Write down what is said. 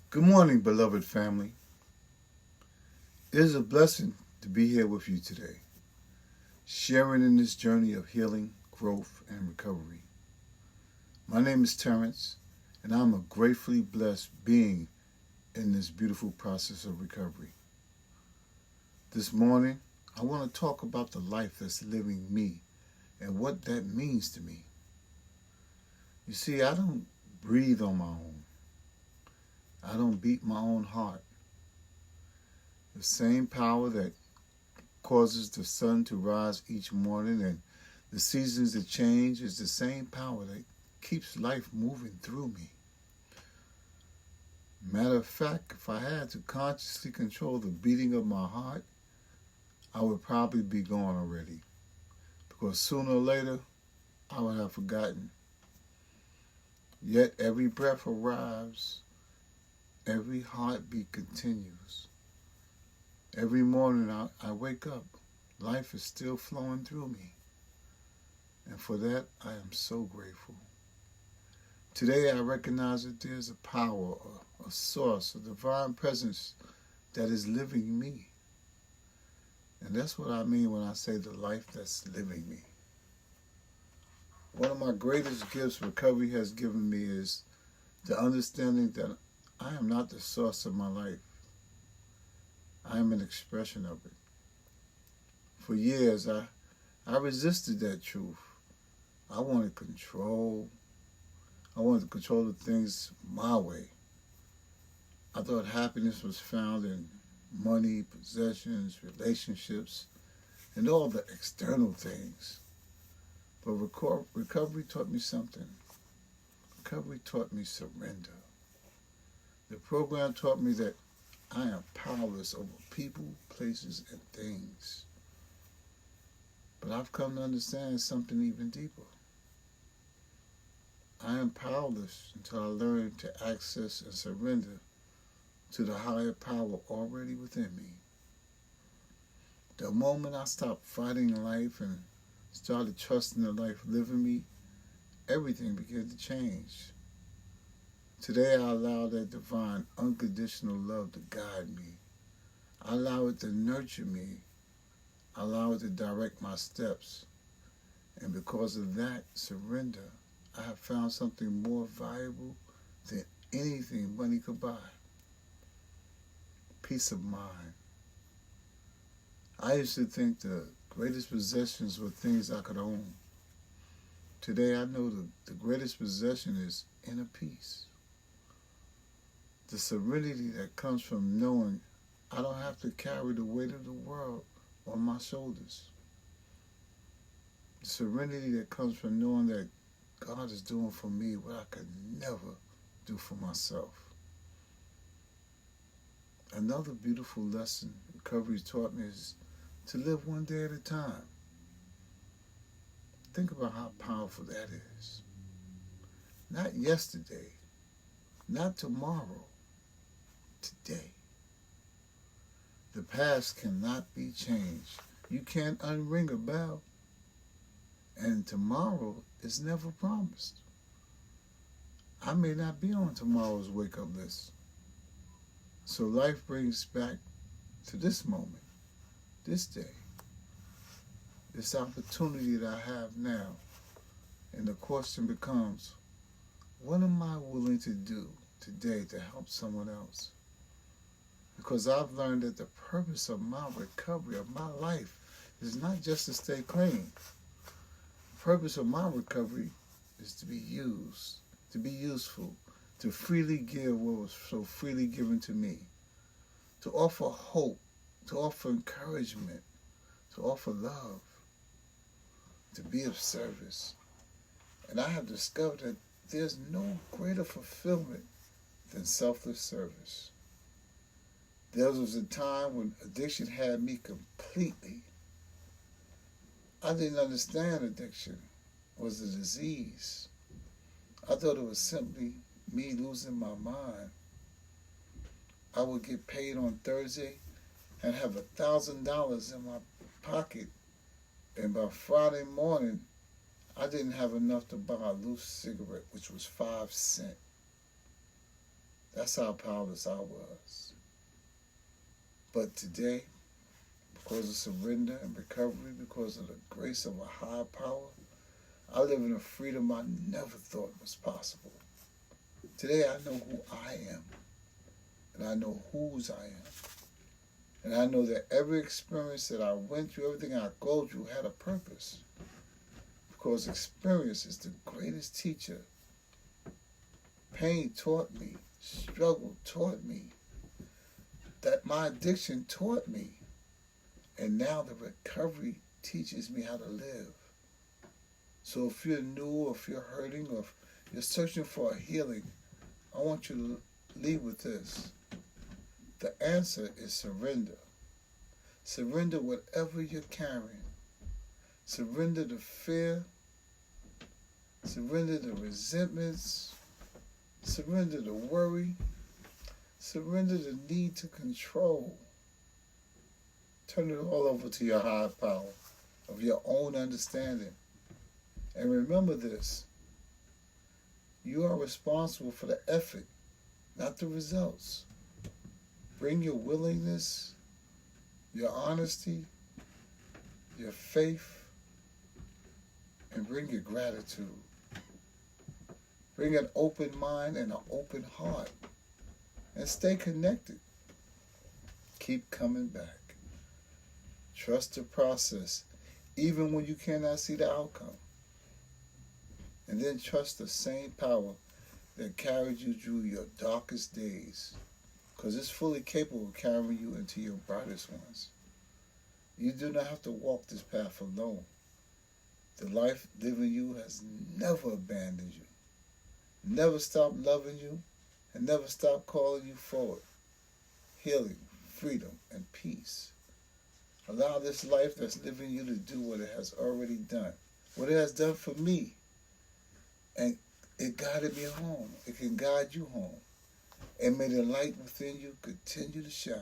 Good morning, beloved family. It is a blessing to be here with you today, sharing in this journey of healing, growth, and recovery. My name is Terrence, and I'm a gratefully blessed being in this beautiful process of recovery. This morning, I want to talk about the life that's living me and what that means to me. You see, I don't breathe on my own. I don't beat my own heart. The same power that causes the sun to rise each morning and the seasons to change is the same power that keeps life moving through me. Matter of fact, if I had to consciously control the beating of my heart, I would probably be gone already. Because sooner or later, I would have forgotten. Yet every breath arrives, every heartbeat continues. Every morning I wake up, life is still flowing through me. And for that, I am so grateful. Today, I recognize that there's a power, a source, a divine presence that is living me. And that's what I mean when I say the life that's living me. One of my greatest gifts recovery has given me is the understanding that I am not the source of my life. I am an expression of it. For years, I resisted that truth. I wanted control. I wanted to control the things my way. I thought happiness was found in money, possessions, relationships, and all the external things. But recovery taught me something. Recovery taught me surrender. The program taught me that I am powerless over people, places, and things. But I've come to understand something even deeper. I am powerless until I learn to access and surrender to the higher power already within me. The moment I stopped fighting life and started trusting the life living me, everything began to change. Today I allow that divine unconditional love to guide me. I allow it to nurture me. I allow it to direct my steps. And because of that surrender, I have found something more valuable than anything money could buy. Peace of mind. I used to think the greatest possessions were things I could own. Today I know the greatest possession is inner peace. The serenity that comes from knowing I don't have to carry the weight of the world on my shoulders. The serenity that comes from knowing that God is doing for me what I could never do for myself. Another beautiful lesson recovery taught me is to live one day at a time. Think about how powerful that is. Not yesterday, not tomorrow, today. The past cannot be changed. You can't unring a bell. And tomorrow is never promised. I may not be on tomorrow's wake-up list. So life brings back to this moment, this day, this opportunity that I have now. And the question becomes, what am I willing to do today to help someone else? Because I've learned that the purpose of my recovery, of my life, is not just to stay clean. The purpose of my recovery is to be used, to be useful, to freely give what was so freely given to me, to offer hope, to offer encouragement, to offer love, to be of service. And I have discovered that there's no greater fulfillment than selfless service. There was a time when addiction had me completely. I didn't understand addiction was a disease. I thought it was simply me losing my mind. I would get paid on Thursday and have $1,000 in my pocket, and by Friday morning, I didn't have enough to buy a loose cigarette, which was 5 cents. That's how powerless I was. But today, because of surrender and recovery, because of the grace of a higher power, I live in a freedom I never thought was possible. Today I know who I am, and I know whose I am. And I know that every experience that I went through, everything I go through had a purpose. Because experience is the greatest teacher. Pain taught me, struggle taught me, that my addiction taught me. And now the recovery teaches me how to live. So if you're new, or if you're hurting, or if you're searching for a healing, I want you to leave with this. The answer is surrender. Surrender whatever you're carrying. Surrender the fear. Surrender the resentments. Surrender the worry. Surrender the need to control. Turn it all over to your higher power of your own understanding. And remember this. You are responsible for the effort, not the results. Bring your willingness, your honesty, your faith, and bring your gratitude. Bring an open mind and an open heart. And stay connected. Keep coming back. Trust the process, even when you cannot see the outcome. And then trust the same power that carried you through your darkest days, because it's fully capable of carrying you into your brightest ones. You do not have to walk this path alone. The life living you has never abandoned you, never stopped loving you, and never stopped calling you forward. Healing, freedom, and peace. Allow this life that's living you to do what it has already done, what it has done for me. And it guided me home. It can guide you home. And may the light within you continue to shine.